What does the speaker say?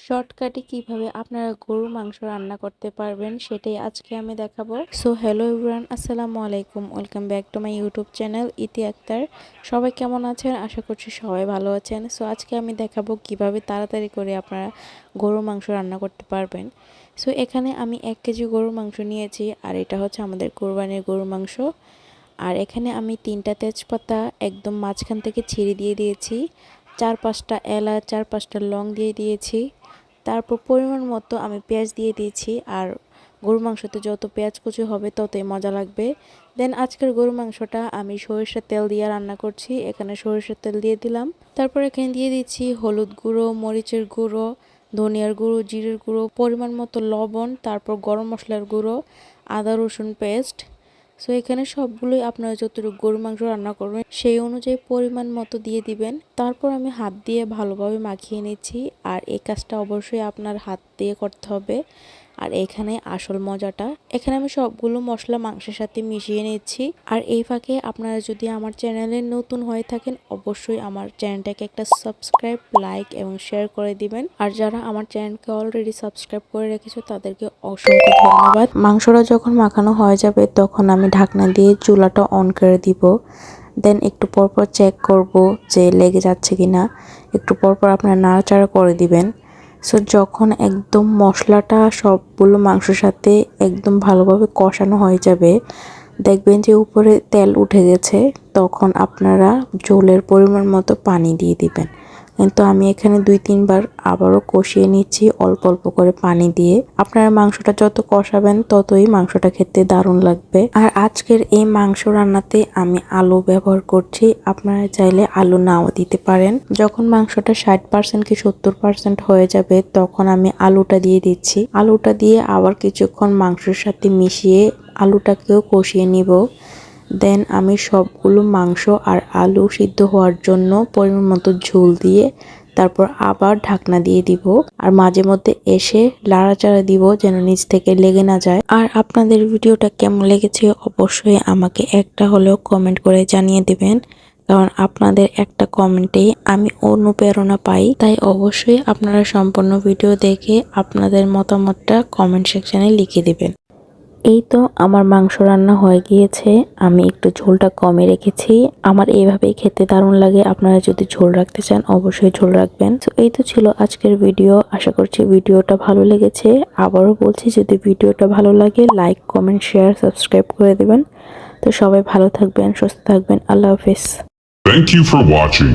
শর্টকাটে কিভাবে আপনারা গরুর মাংস রান্না করতে পারবেন সেটাই আজকে আমি দেখাবো। সো হ্যালো এভরিওয়ান, আসসালামু আলাইকুম, welcome back to my YouTube channel ইতি আক্তার। সবাই কেমন আছেন? আশা করছি সবাই ভালো আছেন। সো আজকে আমি দেখাবো কিভাবে তাড়াতাড়ি করে আপনারা গরুর মাংস রান্না করতে পারবেন। সো এখানে আমি 1 কেজি গরুর মাংস নিয়েছি, আর এটা হচ্ছে আমাদের কোরবানির গরুর মাংস। আর এখানে আমি 3টা তেজপাতা একদম মাঝখান থেকে ছিঁড়ে দিয়ে দিয়েছি, 4-5টা এলাচ, 4-5টা লং দিয়ে দিয়েছি। তারপর পরিমাণ মতো আমি পেঁয়াজ দিয়ে দিয়েছি। আর গরুর মাংসতে যত পেঁয়াজ কুচি হবে ততই মজা লাগবে। দেন আজকের গরুর মাংসটা আমি সরিষার তেল দিয়ে রান্না করছি, এখানে সরিষার তেল দিয়ে দিলাম। তারপর এখানে দিয়ে দিচ্ছি হলুদ গুঁড়ো, মরিচের গুঁড়ো, ধনিয়ার গুঁড়ো, জিরের গুঁড়ো, পরিমাণ মতো লবণ, তারপর গরম মশলার গুঁড়ো, আদা রসুন পেস্ট। সো এখানে সবগুলোই আপনারা যতটুকু গরুর মাংস রান্না করবেন সেই অনুযায়ী পরিমাণ মতো দিয়ে দিবেন। তারপর আমি হাত দিয়ে ভালোভাবে মাখিয়ে নিচ্ছি, আর এই কাজটা অবশ্যই আপনার হাত দিয়ে করতে হবে। আর এখানে আসল মজাটা, এখানে আমি সবগুলো মশলা মাংসের সাথে মিশিয়ে নিচ্ছি। আর এই ফাঁকে আপনারা যদি আমার চ্যানেলে নতুন হয়ে থাকেন অবশ্যই আমার চ্যানেলটাকে একটা সাবস্ক্রাইব, লাইক এবং শেয়ার করে দিবেন। আর যারা আমার চ্যানেলকে অলরেডি সাবস্ক্রাইব করে রেখেছো তাদেরকে অসংখ্য ধন্যবাদ। মাংসটা যখন মাখানো হয়ে যাবে তখন আমি ঢাকনা দিয়ে চুলাটা অন করে দিব। দেন একটু পরপর চেক করব যে লেগে যাচ্ছে কিনা, একটু পরপর আপনারা নাড়াচাড়া করে দিবেন। সো যখন একদম মশলাটা সবগুলো মাংসের সাথে একদম ভালোভাবে কষানো হয়ে যাবে, দেখবেন যে উপরে তেল উঠে গেছে, তখন আপনারা ঝোলের পরিমাণ মতো পানি দিয়ে দিবেন। কিন্তু আমি এখানে 2-3 বার আবারও কষিয়ে নিচ্ছি অল্প অল্প করে পানি দিয়ে। আপনারা মাংসটা যত কষাবেন ততই মাংসটা খেতে দারুণ লাগবে। আর আজকের এই মাংস রান্নাতে আমি আলু ব্যবহার করছি, আপনারা চাইলে আলু নাও দিতে পারেন। যখন মাংসটা 60% কি 70% হয়ে যাবে তখন আমি আলুটা দিয়ে দিচ্ছি। আলুটা দিয়ে আবার কিছুক্ষণ মাংসের সাথে মিশিয়ে আলুটাকেও কষিয়ে নিব। দেন আমি সবগুলো মাংস আর আলু সিদ্ধ হওয়ার জন্য পরিমাণ মতো ঝোল দিয়ে তারপর আবার ঢাকনা দিয়ে দিব। আর মাঝে মধ্যে এসে লাড়াচাড়া দিব যেন নিচ থেকে লেগে না যায়। আর আপনাদের ভিডিওটা কেমন লেগেছে অবশ্যই আমাকে একটা হলেও কমেন্ট করে জানিয়ে দিবেন, কারণ আপনাদের একটা কমেন্টেই আমি অনুপ্রেরণা পাই। তাই অবশ্যই আপনারা সম্পূর্ণ ভিডিও দেখে আপনাদের মতামতটা কমেন্ট সেকশনে লিখে দিবেন। এই তো আমার মাংস রান্না হয়ে গিয়েছে, আমি একটু ঝোলটা কমে রেখেছি। আমার এইভাবেই খেতে দারুণ লাগে। আপনারা যদি ঝোল রাখতে চান অবশ্যই ঝোল রাখবেন। তো এই তো ছিল আজকের ভিডিও, আশা করছি ভিডিওটা ভালো লেগেছে। আবারও বলছি, যদি ভিডিওটা ভালো লাগে লাইক, কমেন্ট, শেয়ার, সাবস্ক্রাইব করে দেবেন। তো সবাই ভালো থাকবেন, সুস্থ থাকবেন। আল্লাহ হাফেজ। Thank you for watching.